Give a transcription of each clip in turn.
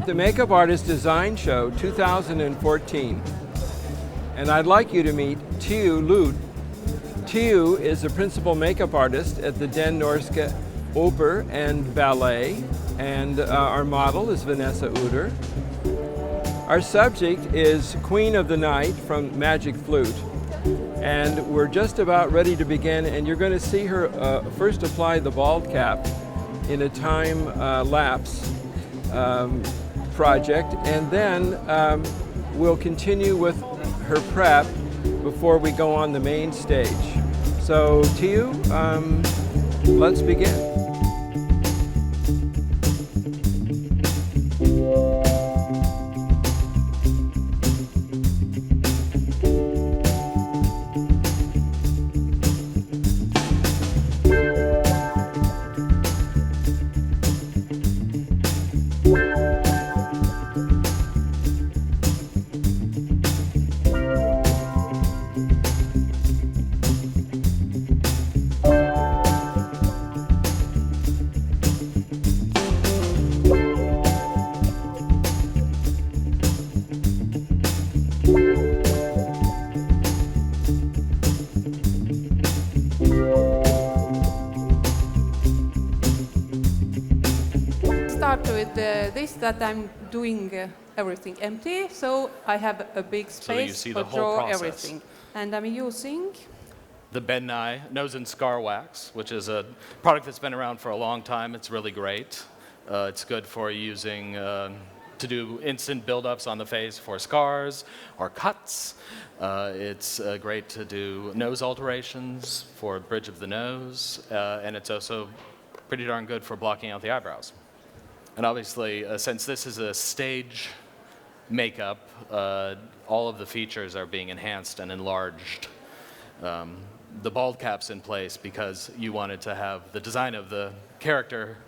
at the Makeup Artist Design Show 2014. And I'd like you to meet Tiiu Luht. Tiiu is the principal makeup artist at the Den Norske Oper and Ballet, and our model is Vanessa Uder. Our subject is Queen of the Night from Magic Flute, and we're just about ready to begin, and you're going to see her first apply the bald cap in a time-lapse project, and then we'll continue with her prep before we go on the main stage. So Tiiu, let's begin. This that I'm doing everything empty, so I have a big space to draw everything. And I'm using the Ben Nye Nose and Scar Wax, which is a product that's been around for a long time. It's really great. It's good for using to do instant buildups on the face for scars or cuts. It's great to do nose alterations for bridge of the nose, and it's also pretty darn good for blocking out the eyebrows. And obviously, since this is a stage makeup, all of the features are being enhanced and enlarged. The bald cap's in place because you wanted to have the design of the character.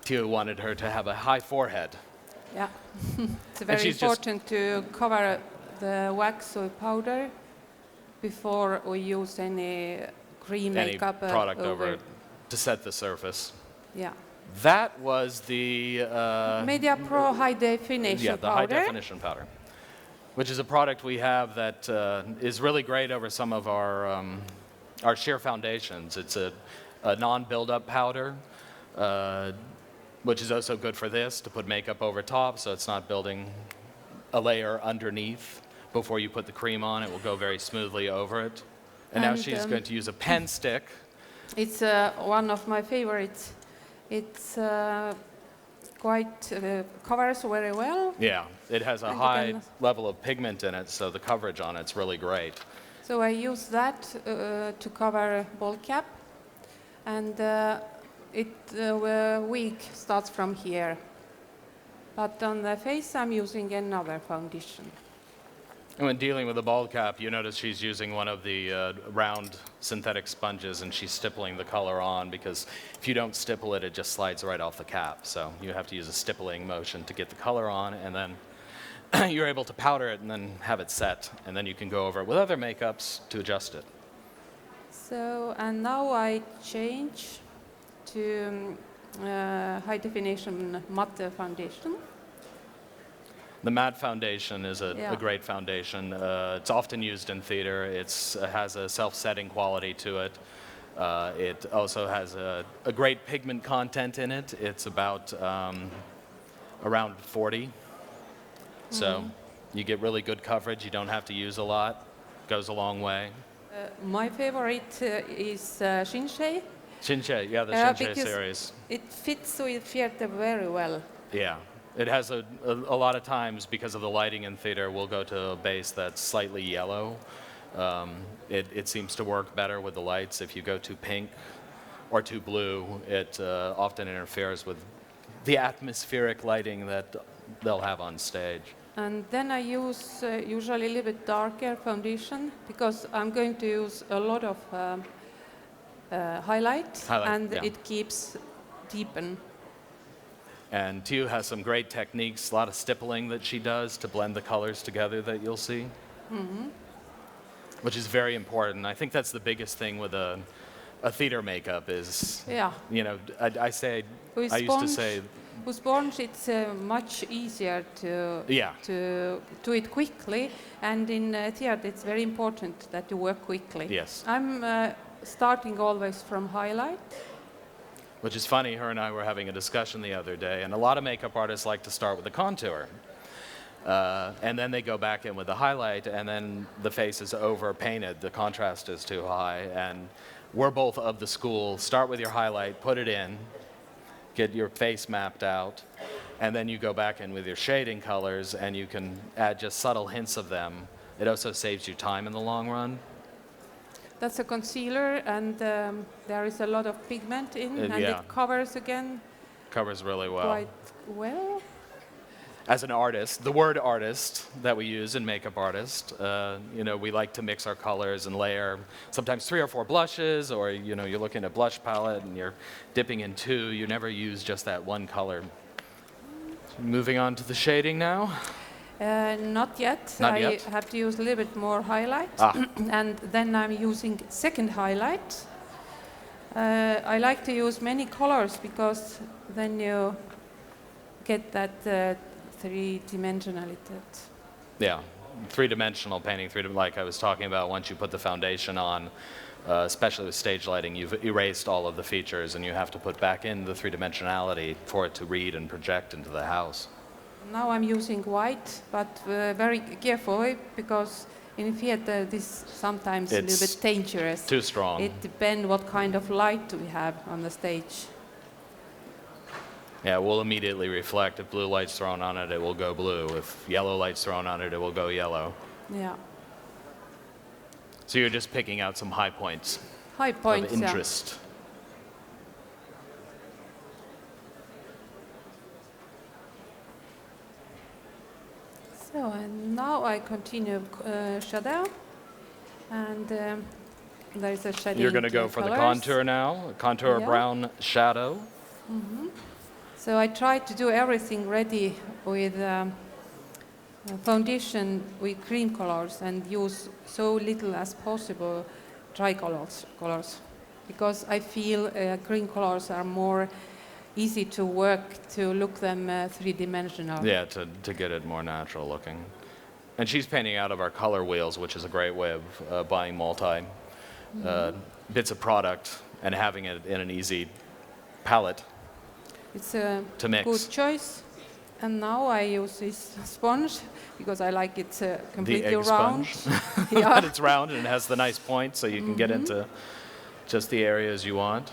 Tiiu wanted her to have a high forehead. Yeah, it's very important to cover the wax or powder before we use any cream makeup product over it to set the surface. Yeah. That was the Media Pro High Definition Powder. High Definition Powder, which is a product we have that is really great over some of our sheer foundations. It's a non-build-up powder, which is also good for this, to put makeup over top, so it's not building a layer underneath. Before you put the cream on, it will go very smoothly over it. And now she's going to use a pen stick. It's one of my favorites. It's quite covers very well. Yeah, it has a high level of pigment in it, so the coverage on it's really great. So I use that to cover bald cap, and wig starts from here. But on the face, I'm using another foundation. And when dealing with the bald cap, you notice she's using one of the round synthetic sponges, and she's stippling the color on, because if you don't stipple it, it just slides right off the cap. So you have to use a stippling motion to get the color on, and then you're able to powder it and then have it set, and then you can go over it with other makeups to adjust it. So, and now I change to high definition matte foundation. The matte foundation is a great foundation. It's often used in theater. It has a self-setting quality to it. It also has a great pigment content in it. It's about around 40. So you get really good coverage. You don't have to use a lot. Goes a long way. My favorite is Shinsel. Shinsel, yeah, the Shinsel series. It fits with theater very well. Yeah. It has a lot of times, because of the lighting in theater, we'll go to a base that's slightly yellow. It seems to work better with the lights. If you go too pink or too blue, it often interferes with the atmospheric lighting that they'll have on stage. And then I use usually a little bit darker foundation, because I'm going to use a lot of highlight, and it keeps deepen. And Tiiu has some great techniques, a lot of stippling that she does to blend the colors together that you'll see, which is very important. I think that's the biggest thing with a theater makeup is, you know, I used to say with sponge, it's much easier to do it quickly, and in theater, it's very important that you work quickly. Yes. I'm starting always from highlight. Which is funny, her and I were having a discussion the other day, and a lot of makeup artists like to start with the contour. And then they go back in with the highlight, and then the face is over-painted. The contrast is too high, and we're both of the school. Start with your highlight, put it in, get your face mapped out, and then you go back in with your shading colors, and you can add just subtle hints of them. It also saves you time in the long run. That's a concealer, and there is a lot of pigment in, and it covers again. Covers really well. Quite well. As an artist, the word artist that we use in makeup artist, you know, we like to mix our colors and layer sometimes 3 or 4 blushes, or you know, you're looking at a blush palette and you're dipping in 2. You never use just that one color. Moving on to the shading now. Not yet. Not yet. I have to use a little bit more highlight, and then I'm using second highlight. I like to use many colors because then you get that three-dimensionality. Yeah, three-dimensional painting, like I was talking about, once you put the foundation on, especially with stage lighting, you've erased all of the features and you have to put back in the three-dimensionality for it to read and project into the house. Now I'm using white, but very carefully, because in theater this sometimes a little bit dangerous. Too strong. It depends what kind of light we have on the stage. Yeah, it will immediately reflect. If blue light's thrown on it, it will go blue. If yellow light's thrown on it, it will go yellow. Yeah. So you're just picking out some high points. High points, of interest. Yeah. So, and now I continue shadow, and there is a shading. You're going to go for the contour now, contour brown shadow. Mm-hmm. So I try to do everything ready with foundation with cream colors and use so little as possible dry colors, because I feel cream colors are more easy to work, to look them three-dimensional. Yeah, to get it more natural looking. And she's painting out of our color wheels, which is a great way of buying multi bits of product and having it in an easy palette. It's a to mix. Good choice. And now I use this sponge because I like it completely round. But it's round and it has the nice point, so you can get into just the areas you want.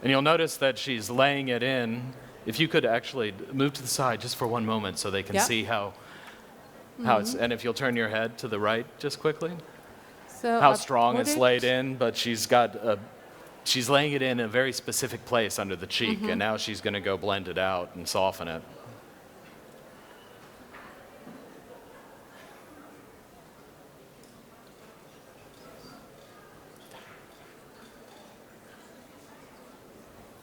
And you'll notice that she's laying it in. If you could actually move to the side just for one moment so they can see how it's, and if you'll turn your head to the right just quickly, so how strong it's laid in, but she's laying it in a very specific place under the cheek, and now she's going to go blend it out and soften it.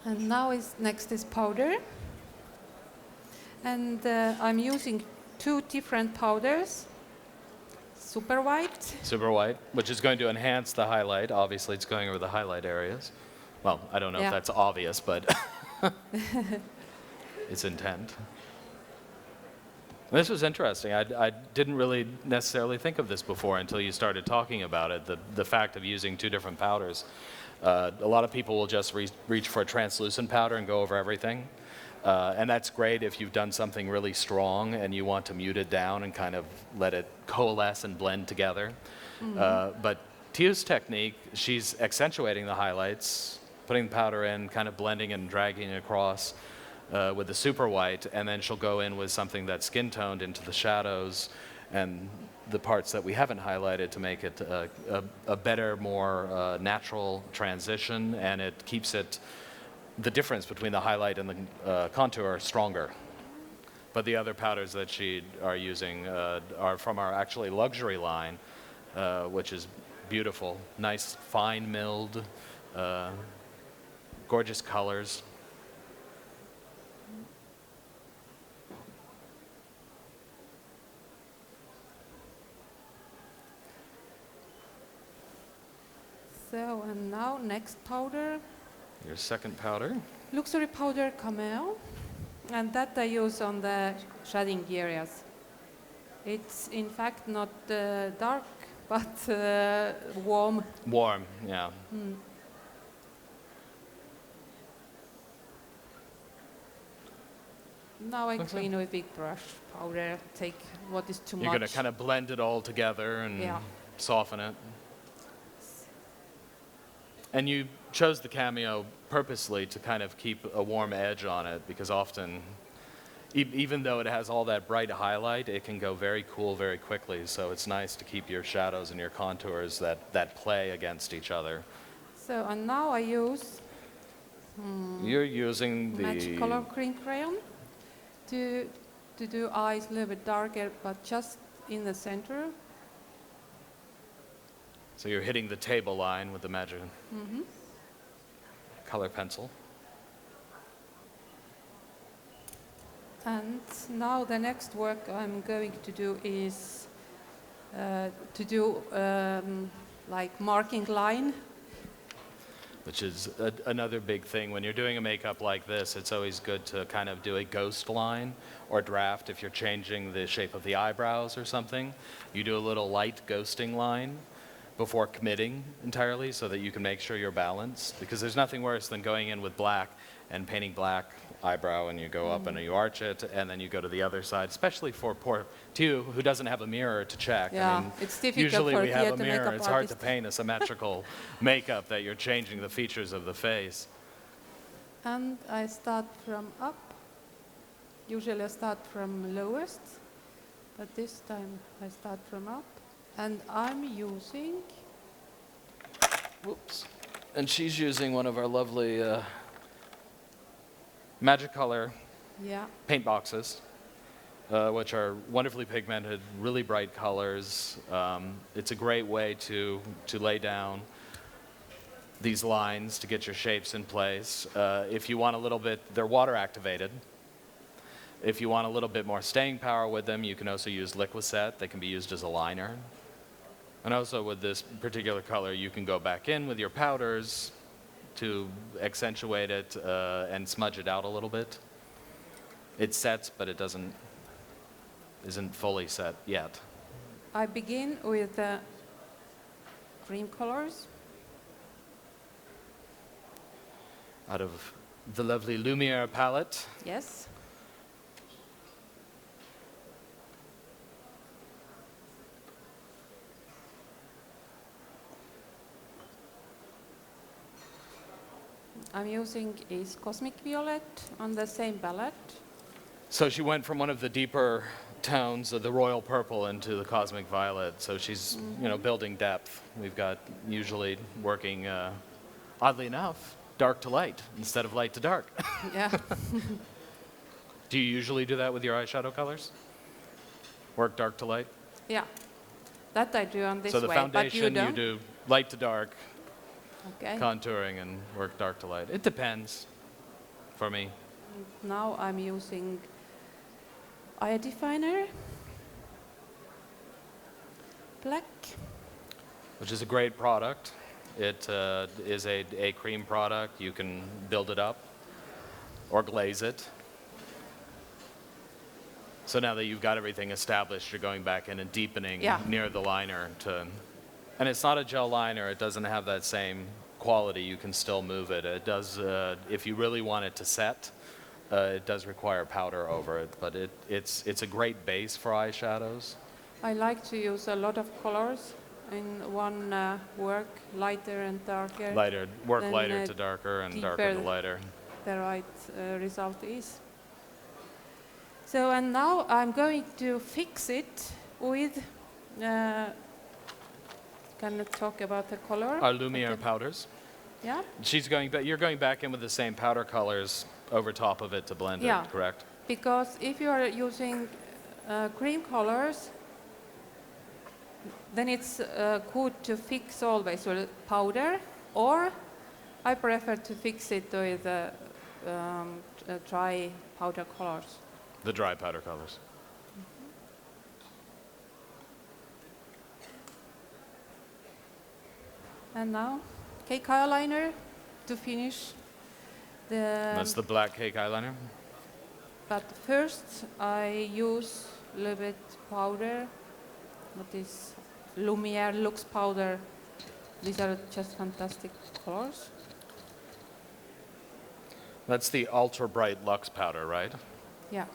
And now next is powder. And I'm using 2 different powders. Super white. Super white, which is going to enhance the highlight. Obviously, it's going over the highlight areas. Well, I don't know if that's obvious, but it's intent. This was interesting. I didn't really necessarily think of this before until you started talking about it, the fact of using 2 different powders. A lot of people will just reach for a translucent powder and go over everything. And that's great if you've done something really strong and you want to mute it down and kind of let it coalesce and blend together. But Tiiu's technique, she's accentuating the highlights, putting the powder in, kind of blending and dragging it across with the super white, and then she'll go in with something that's skin toned into the shadows and the parts that we haven't highlighted to make it a better, more natural transition, and it keeps it, the difference between the highlight and the contour stronger. But the other powders that she are using are from our actually luxury line, which is beautiful, nice fine milled, gorgeous colors. So, and now next powder. Your second powder. Luxury powder Cameo, and that I use on the shading areas. It's in fact not dark, but warm. Warm, yeah. Now I clean with big brush powder, take what is too much. You're going to kind of blend it all together and soften it. And you chose the Cameo purposely to kind of keep a warm edge on it, because often, even though it has all that bright highlight, it can go very cool very quickly. So it's nice to keep your shadows and your contours that play against each other. So, and now I use You're using the MagiColor cream crayon to do eyes a little bit darker, but just in the center. So you're hitting the table line with the MagiColor pencil. And now the next work I'm going to do is to do like marking line. Which is another big thing. When you're doing a makeup like this, it's always good to kind of do a ghost line or draft if you're changing the shape of the eyebrows or something. You do a little light ghosting line before committing entirely so that you can make sure you're balanced. Because there's nothing worse than going in with black and painting black eyebrow, and you go up and you arch it, and then you go to the other side, especially for poor Tiiu, who doesn't have a mirror to check. Yeah, I mean, it's difficult usually for we have a theater mirror. makeup It's hard to artist. paint a symmetrical makeup that you're changing the features of the face. And I start from up. Usually I start from lowest, but this time I start from up. And I'm using... Whoops. And she's using one of our lovely MagiColor paint boxes, which are wonderfully pigmented, really bright colors. It's a great way to lay down these lines to get your shapes in place. If you want a little bit, they're water activated. If you want a little bit more staying power with them, you can also use Liquicet. They can be used as a liner. And also with this particular color, you can go back in with your powders to accentuate it and smudge it out a little bit. It sets, but it isn't fully set yet. I begin with the cream colors. Out of the lovely Lumiere palette. Yes. I'm using is Cosmic Violet on the same palette. So she went from one of the deeper tones of the royal purple into the cosmic violet. So she's, building depth. We've got usually working, oddly enough, dark to light instead of light to dark. Yeah. Do you usually do that with your eyeshadow colors? Work dark to light? Yeah. That I do on this so the way, foundation, but you do light to dark, okay. contouring, and work dark to light. It depends for me. Now I'm using eye definer, black. Which is a great product. It is a cream product. You can build it up or glaze it. So now that you've got everything established, you're going back in and deepening near the liner. And it's not a gel liner. It doesn't have that same quality. You can still move it. It does, if you really want it to set, it does require powder over it. But it's a great base for eyeshadows. I like to use a lot of colors in one work, lighter and darker. Work lighter to darker and darker to lighter. The right result is. So, and now I'm going to fix it with, can I talk about the color? Our Lumiere powders. Yeah. You're going back in with the same powder colors over top of it to blend it, correct? Because if you are using cream colors, then it's good to fix always with powder, or I prefer to fix it with dry powder colors. The dry powder colors. And now, cake eyeliner to finish That's the black cake eyeliner. But first I use a little bit powder. That is Lumiere Lux powder. These are just fantastic colors. That's the ultra bright Lux powder, right? Yeah.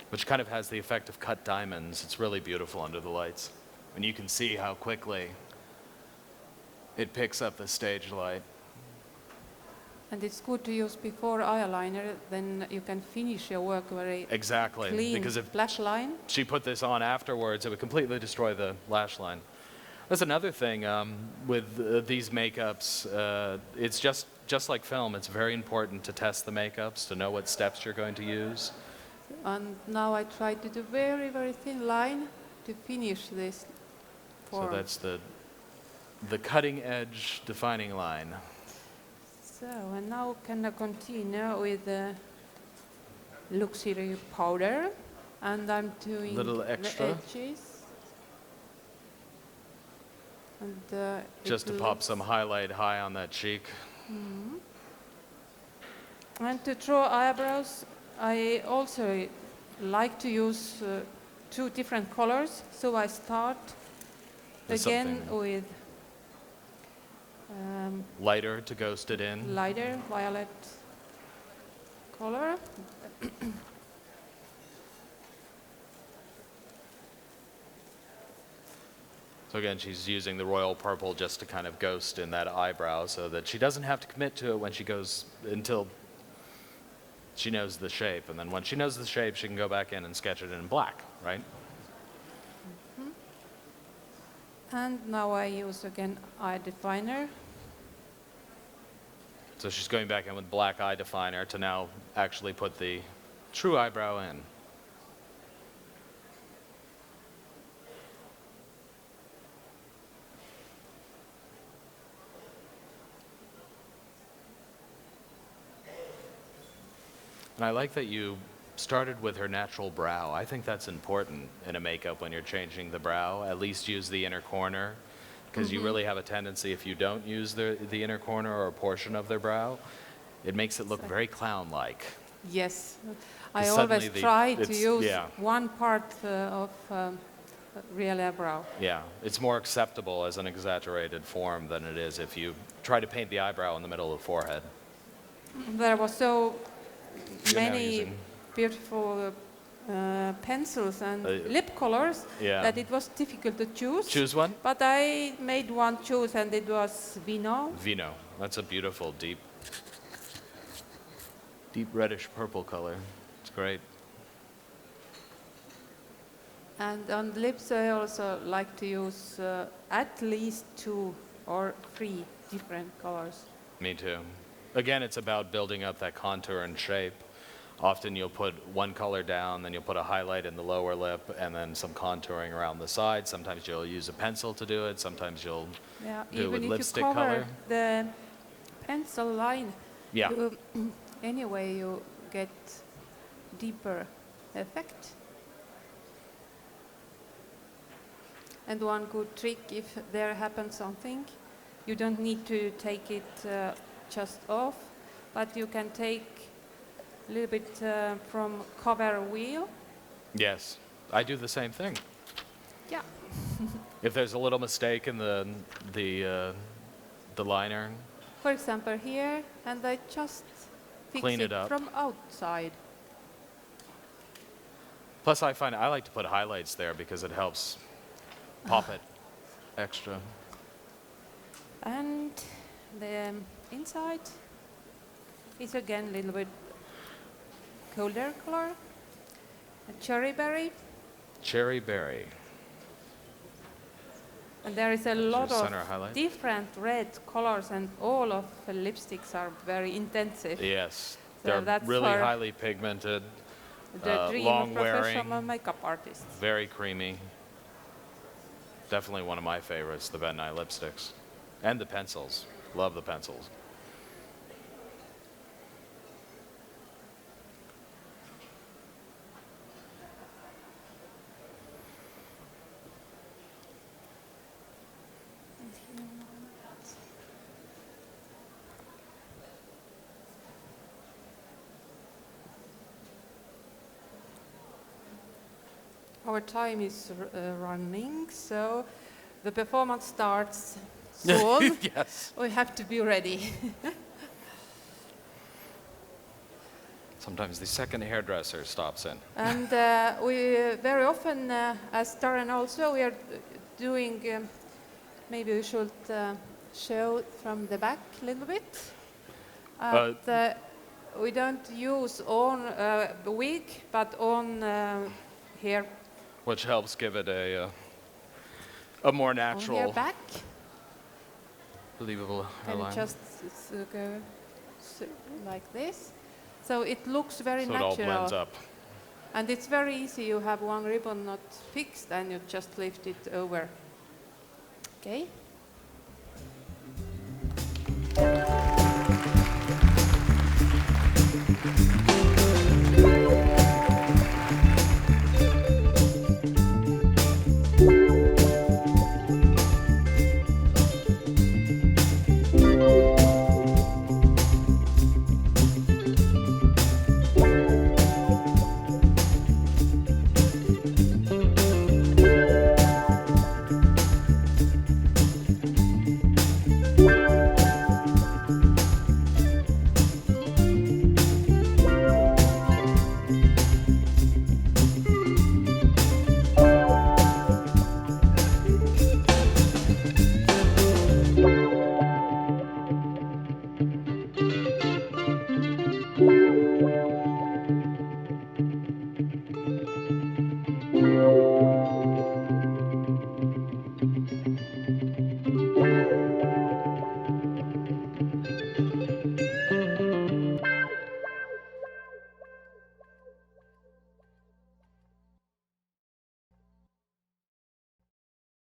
Which kind of has the effect of cut diamonds. It's really beautiful under the lights. And you can see how quickly it picks up the stage light. And it's good to use before eyeliner, then you can finish your work very Exactly. clean. Because if lash line. she put this on afterwards, it would completely destroy the lash line. That's another thing with these makeups. It's just like film. It's very important to test the makeups, to know what steps you're going to use. And now I try to do very, very thin line to finish this form. So that's the cutting edge defining line. So, and now can I continue with the luxury powder, and I'm doing Little extra. the edges. And Just to pop some highlight high on that cheek. And to draw eyebrows, I also like to use 2 different colors. So I start again with lighter to ghost it in. lighter violet color. So again, she's using the royal purple just to kind of ghost in that eyebrow so that she doesn't have to commit to it when she goes until she knows the shape. And then when she knows the shape, she can go back in and sketch it in black, right? And now I use again eye definer. So she's going back in with black eye definer to now actually put the true eyebrow in. And I like that you started with her natural brow. I think that's important in a makeup when you're changing the brow. At least use the inner corner, because you really have a tendency, if you don't use the inner corner or a portion of their brow, it makes it look very clown-like. Yes, I always try to use yeah. one part of real eyebrow. Yeah, it's more acceptable as an exaggerated form than it is if you try to paint the eyebrow in the middle of the forehead. There was so You're now many using- beautiful pencils and lip colors Yeah. that it was difficult to choose. Choose one? But I made one choose, and it was Vino. Vino. That's a beautiful, deep reddish purple color. It's great. And on the lips, I also like to use at least 2 or 3 different colors. Me too. Again, it's about building up that contour and shape. Often you'll put one color down, then you'll put a highlight in the lower lip, and then some contouring around the side. Sometimes you'll use a pencil to do it. Sometimes you'll do it even with if lipstick you cover color. the pencil line, Yeah. anyway you get deeper effect. And one good trick, if there happens something, you don't need to take it just off, but you can take a little bit from cover wheel. Yes, I do the same thing. Yeah. If there's a little mistake in the liner, For example, here, and I just fix Clean it it up. from outside. plus I find I like to put highlights there because it helps pop it extra. And the inside is again a little bit colder color, a cherry berry. Cherry berry. And there is a lot of center highlight? different red colors, and all of the lipsticks are very intensive. Yes, So they're that's really for highly pigmented, The dream long of wearing, professional makeup artists. very creamy. Definitely one of my favorites, the Ben Nye lipsticks. And the pencils. Love the pencils. our time is running, so the performance starts soon. Yes. We have to be ready. Sometimes the second hairdresser stops in. And we very often, as Darren also, we are doing, maybe we should show from the back a little bit. We don't use on wig, but on hair. Which helps give it a more natural, hair back. believable And hairline. just go like this. So it looks very So natural. it all blends up. And it's very easy. You have one ribbon not fixed and you just lift it over. Okay?